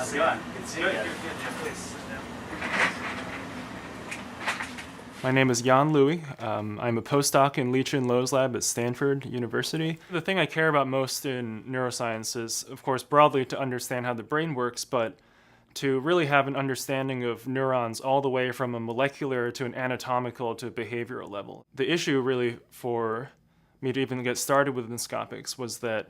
How's it going? Good to see you Good, guys. good, good. Yeah, please sit down. My name is Jan Louie. I'm a postdoc in Lee-Chin Lo's lab at Stanford University. The thing I care about most in neuroscience is, of course, broadly to understand how the brain works, but to really have an understanding of neurons all the way from a molecular to an anatomical to behavioral level. The issue really for me to even get started with Inscopics was that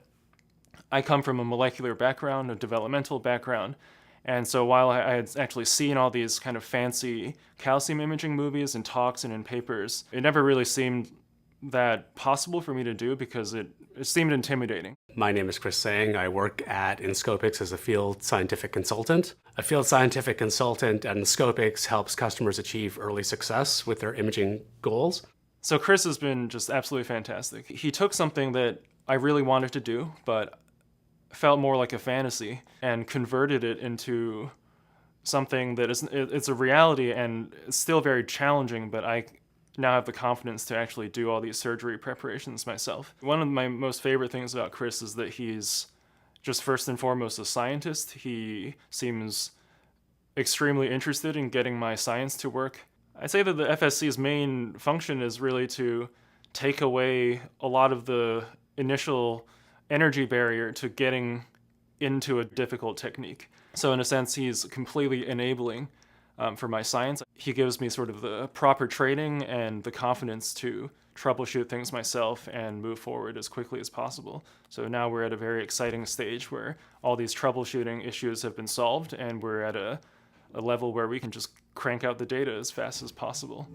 I come from a molecular background, a developmental background, and so while I had actually seen all these kind of fancy calcium imaging movies and talks and in papers, it never really seemed that possible for me to do because it seemed intimidating. My name is Chris Sang. I work at Inscopics as a field scientific consultant. A field scientific consultant at Inscopics helps customers achieve early success with their imaging goals. So Chris has been just absolutely fantastic. He took something that I really wanted to do, but felt more like a fantasy, and converted it into something that it's a reality and it's still very challenging, but I now have the confidence to actually do all these surgery preparations myself. One of my most favorite things about Chris is that he's just first and foremost a scientist. He seems extremely interested in getting my science to work. I'd say that the FSC's main function is really to take away a lot of the initial energy barrier to getting into a difficult technique. So in a sense, he's completely enabling for my science. He gives me sort of the proper training and the confidence to troubleshoot things myself and move forward as quickly as possible. So now we're at a very exciting stage where all these troubleshooting issues have been solved and we're at a level where we can just crank out the data as fast as possible.